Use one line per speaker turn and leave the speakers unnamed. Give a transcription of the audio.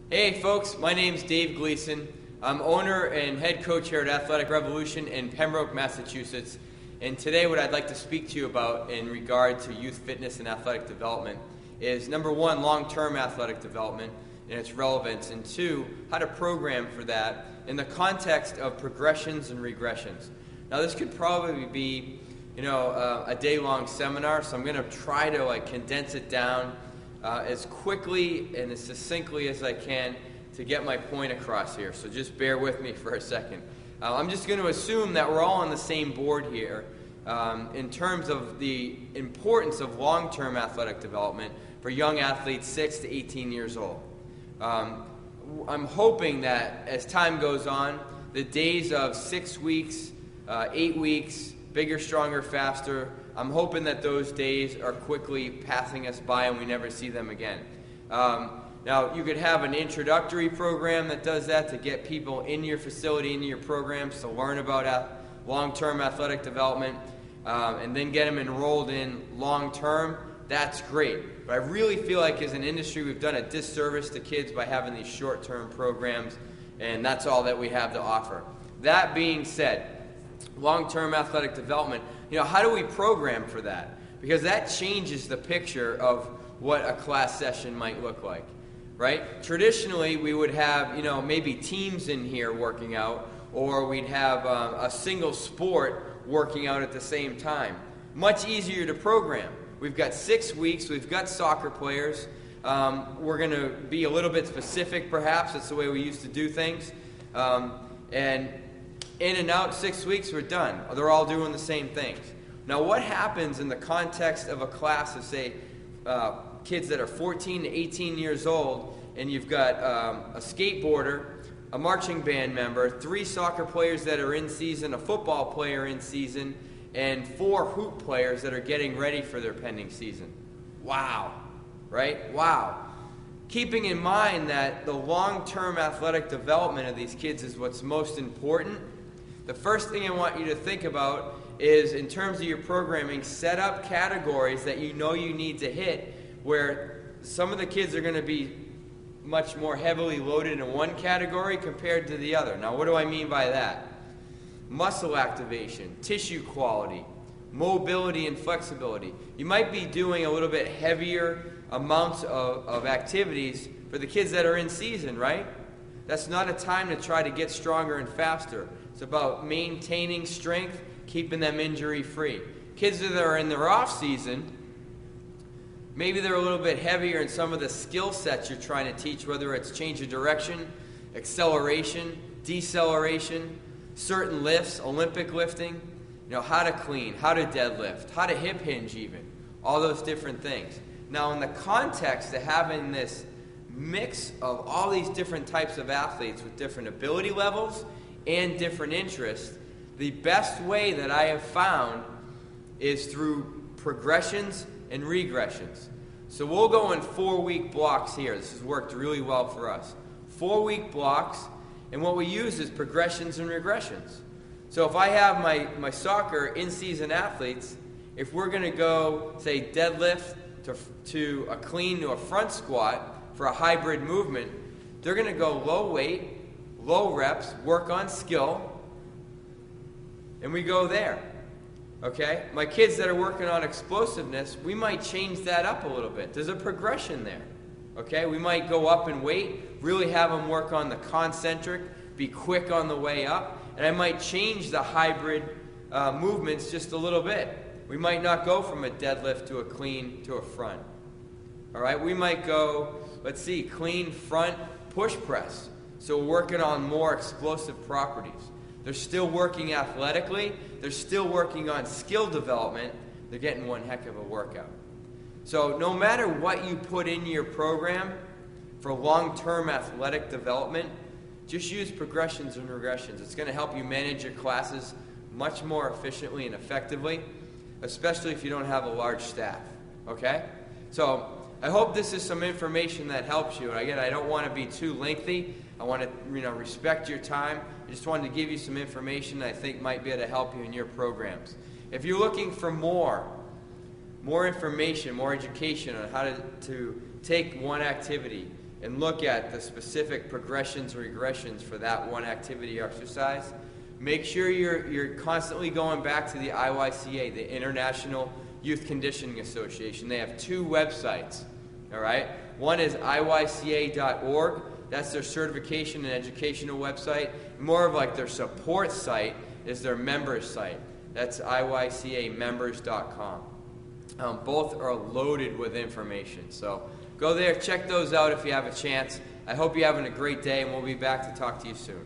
Hey folks, my name's Dave Gleason. I'm owner and head coach here at Athletic Revolution in Pembroke, Massachusetts. And today what I'd like to speak to you about in regard to youth fitness and athletic development is number one, long-term athletic development and its relevance, and two, how to program for that in the context of progressions and regressions. Now this could probably be, a day-long seminar, so I'm going to try to condense it down as quickly and as succinctly as I can to get my point across here. So just bear with me for a second. I'm just going to assume that we're all on the same board here in terms of the importance of long-term athletic development for young athletes 6 to 18 years old. I'm hoping that as time goes on, the days of 6 weeks, 8 weeks, bigger, stronger, faster, I'm hoping that those days are quickly passing us by and we never see them again. Now, you could have an introductory program that does that to get people in your facility, into your programs, to learn about long-term athletic development, and then get them enrolled in long-term. That's great. But I really feel like as an industry we've done a disservice to kids by having these short-term programs, and that's all that we have to offer. That being said, long-term athletic development, how do we program for that? Because that changes the picture of what a class session might look like, right? Traditionally, we would have, maybe teams in here working out, or we'd have a single sport working out at the same time. Much easier to program. We've got 6 weeks, we've got soccer players. We're going to be a little bit specific, perhaps. That's the way we used to do things. And in and out, 6 weeks, we're done. They're all doing the same things. Now, what happens in the context of a class of, say, kids that are 14 to 18 years old, and you've got a skateboarder, a marching band member, 3 soccer players that are in season, a football player in season, and 4 hoop players that are getting ready for their pending season? Wow, right? Wow. Keeping in mind that the long-term athletic development of these kids is what's most important, the first thing I want you to think about is, in terms of your programming, set up categories that you know you need to hit, where some of the kids are going to be much more heavily loaded in one category compared to the other. Now, what do I mean by that? Muscle activation, tissue quality, mobility and flexibility. You might be doing a little bit heavier amounts of activities for the kids that are in season, right? That's not a time to try to get stronger and faster. It's about maintaining strength, keeping them injury-free. Kids that are in their off-season, maybe they're a little bit heavier in some of the skill sets you're trying to teach, whether it's change of direction, acceleration, deceleration, certain lifts, Olympic lifting, how to clean, how to deadlift, how to hip hinge even, all those different things. Now, in the context of having this mix of all these different types of athletes with different ability levels and different interests, the best way that I have found is through progressions and regressions. So we'll go in 4-week blocks here. This has worked really well for us. 4-week blocks, and what we use is progressions and regressions. So if I have my soccer in-season athletes, if we're going to go, say, deadlift to a clean to a front squat for a hybrid movement, they're going to go low weight, low reps, work on skill, and we go there, okay? My kids that are working on explosiveness, we might change that up a little bit. There's a progression there, okay? We might go up in weight, really have them work on the concentric, be quick on the way up, and I might change the hybrid movements just a little bit. We might not go from a deadlift to a clean to a front, all right? We might go, let's see, clean front push press. So we're working on more explosive properties. They're still working athletically. They're still working on skill development. They're getting one heck of a workout. So no matter what you put in your program for long-term athletic development, just use progressions and regressions. It's going to help you manage your classes much more efficiently and effectively, especially if you don't have a large staff, okay? So I hope this is some information that helps you. And again, I don't want to be too lengthy. I want to respect your time. I just wanted to give you some information that I think might be able to help you in your programs. If you're looking for more information, more education on how to take one activity and look at the specific progressions or regressions for that one activity or exercise. Make sure you're constantly going back to the IYCA, the International Youth Conditioning Association. They have two websites, all right? One is iyca.org. That's their certification and educational website. More of like their support site is their members site. That's iycamembers.com. Both are loaded with information. So go there, check those out if you have a chance. I hope you're having a great day, and we'll be back to talk to you soon.